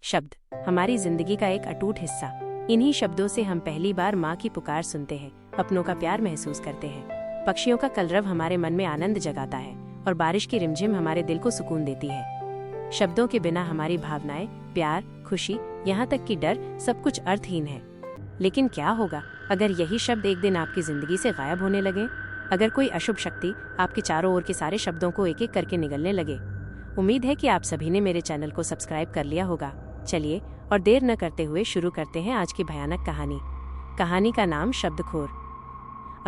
शब्द हमारी जिंदगी का एक अटूट हिस्सा। इन्हीं शब्दों से हम पहली बार माँ की पुकार सुनते हैं, अपनों का प्यार महसूस करते हैं। पक्षियों का कलरव हमारे मन में आनंद जगाता है और बारिश की रिमझिम हमारे दिल को सुकून देती है। शब्दों के बिना हमारी भावनाएं, प्यार, खुशी, यहाँ तक कि डर, सब कुछ अर्थहीन है। लेकिन क्या होगा अगर यही शब्द एक दिन आपकी जिंदगी से गायब होने लगे? अगर कोई अशुभ शक्ति आपके चारों ओर के सारे शब्दों को एक एक करके निगलने लगे? उम्मीद है कि आप सभी ने मेरे चैनल को सब्सक्राइब कर लिया होगा। चलिए और देर न करते हुए शुरू करते हैं आज की भयानक कहानी। कहानी का नाम शब्दखोर।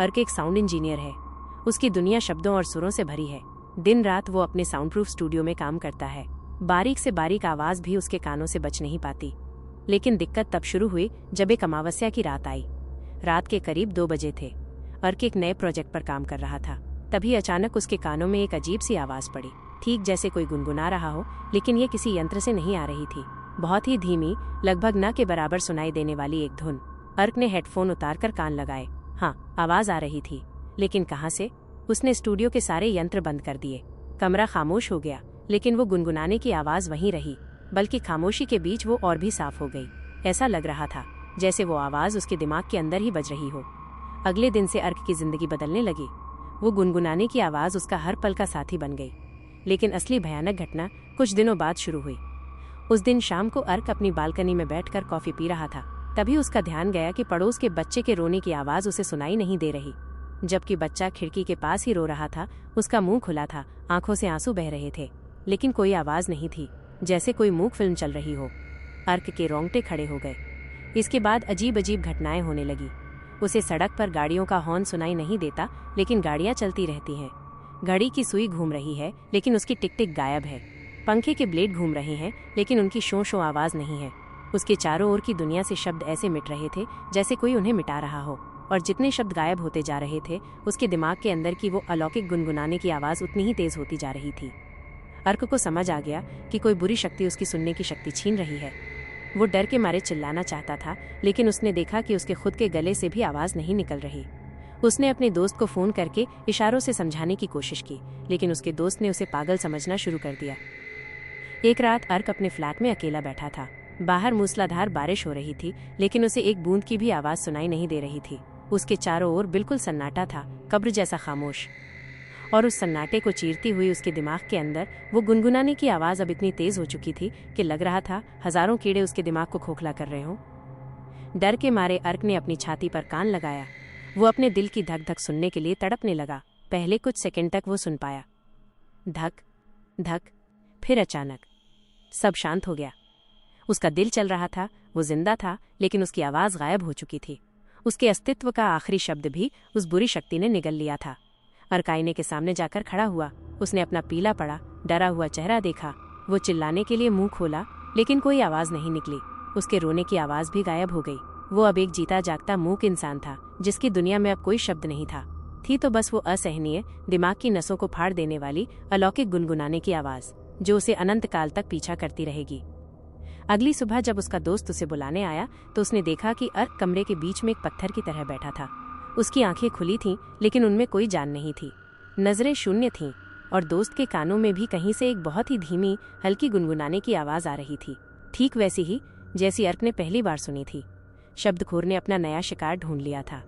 अर्क एक साउंड इंजीनियर है। उसकी दुनिया शब्दों और सुरों से भरी है। दिन रात वो अपने साउंड प्रूफ स्टूडियो में काम करता है। बारीक से बारीक आवाज भी उसके कानों से बच नहीं पाती। लेकिन दिक्कत तब शुरू हुई जब एक अमावस्या की रात आई। रात के करीब 2 बजे थे। अर्क एक नए प्रोजेक्ट पर काम कर रहा था। तभी अचानक उसके कानों में एक अजीब सी आवाज पड़ी, ठीक जैसे कोई गुनगुना रहा हो, लेकिन ये किसी यंत्र से नहीं आ रही थी। बहुत ही धीमी, लगभग न के बराबर सुनाई देने वाली एक धुन। अर्क ने हेडफोन उतारकर कान लगाए। हाँ, आवाज आ रही थी, लेकिन कहाँ से? उसने स्टूडियो के सारे यंत्र बंद कर दिए। कमरा खामोश हो गया, लेकिन वो गुनगुनाने की आवाज वहीं रही, बल्कि खामोशी के बीच वो और भी साफ हो गई। ऐसा लग रहा था जैसे वो आवाज उसके दिमाग के अंदर ही बज रही हो। अगले दिन से अर्क की जिंदगी बदलने लगी। वो गुनगुनाने की आवाज उसका हर पल का साथी बन गई। लेकिन असली भयानक घटना कुछ दिनों बाद शुरू हुई। उस दिन शाम को अर्क अपनी बालकनी में बैठकर कॉफी पी रहा था। तभी उसका ध्यान गया कि पड़ोस के बच्चे के रोने की आवाज उसे सुनाई नहीं दे रही। जबकि बच्चा खिड़की के पास ही रो रहा था, उसका मुंह खुला था, आंखों से आंसू बह रहे थे, लेकिन कोई आवाज नहीं थी, जैसे कोई मूक फिल्म चल रही हो। अर्क के रोंगटे खड़े हो गए। इसके बाद अजीब अजीब घटनाएं होने लगी। उसे सड़क पर गाड़ियों का हॉर्न सुनाई नहीं देता, लेकिन गाड़ियां चलती रहती हैं। घड़ी की सुई घूम रही है, लेकिन उसकी टिक टिक गायब है। पंखे के ब्लेड घूम रहे हैं, लेकिन उनकी शों शों आवाज नहीं है। उसके चारों ओर की दुनिया से शब्द ऐसे मिट रहे थे जैसे कोई उन्हें मिटा रहा हो। और जितने शब्द गायब होते जा रहे थे, उसके दिमाग के अंदर की वो अलौकिक गुनगुनाने की आवाज उतनी ही तेज होती जा रही थी। अर्क को समझ आ गया कि कोई बुरी शक्ति उसकी सुनने की शक्ति छीन रही है। वो डर के मारे चिल्लाना चाहता था, लेकिन उसने देखा कि उसके खुद के गले से भी आवाज नहीं निकल रही। उसने अपने दोस्त को फोन करके इशारों से समझाने की कोशिश की, लेकिन उसके दोस्त ने उसे पागल समझना शुरू कर दिया। एक रात अर्क अपने फ्लैट में अकेला बैठा था। बाहर मूसलाधार बारिश हो रही थी, लेकिन उसे एक बूंद की भी आवाज सुनाई नहीं दे रही थी। उसके चारों ओर बिल्कुल सन्नाटा था, कब्र जैसा खामोश। और उस सन्नाटे को चीरती हुई उसके दिमाग के अंदर वो गुनगुनाने की आवाज अब इतनी तेज हो चुकी थी कि लग रहा था हजारों कीड़े उसके दिमाग को खोखला कर रहे हों। डर के मारे अर्क ने अपनी छाती पर कान लगाया। वो अपने दिल की धक धक सुनने के लिए तड़पने लगा। पहले कुछ सेकंड तक वो सुन पाया। धक धक, फिर अचानक सब शांत हो गया। उसका दिल चल रहा था, वो जिंदा था, लेकिन उसकी आवाज गायब हो चुकी थी। उसके अस्तित्व का आखिरी शब्द भी उस बुरी शक्ति ने निगल लिया था। अर्क आईने के सामने जाकर खड़ा हुआ। उसने अपना पीला पड़ा, डरा हुआ चेहरा देखा। वो चिल्लाने के लिए मुंह खोला, लेकिन कोई आवाज नहीं निकली। उसके रोने की आवाज भी गायब हो गई। वो अब एक जीता जागता मूक इंसान था, जिसकी दुनिया में अब कोई शब्द नहीं था। थी तो बस वो असहनीय, दिमाग की नसों को फाड़ देने वाली अलौकिक गुनगुनाने की आवाज, जो उसे अनंत काल तक पीछा करती रहेगी। अगली सुबह जब उसका दोस्त उसे बुलाने आया, तो उसने देखा कि अर्क कमरे के बीच में एक पत्थर की तरह बैठा था। उसकी आंखें खुली थीं, लेकिन उनमें कोई जान नहीं थी। नजरें शून्य थीं, और दोस्त के कानों में भी कहीं से एक बहुत ही धीमी, हल्की गुनगुनाने की आवाज आ रही थी, ठीक वैसी ही जैसी अर्क ने पहली बार सुनी थी। शब्दखोर ने अपना नया शिकार ढूंढ लिया था।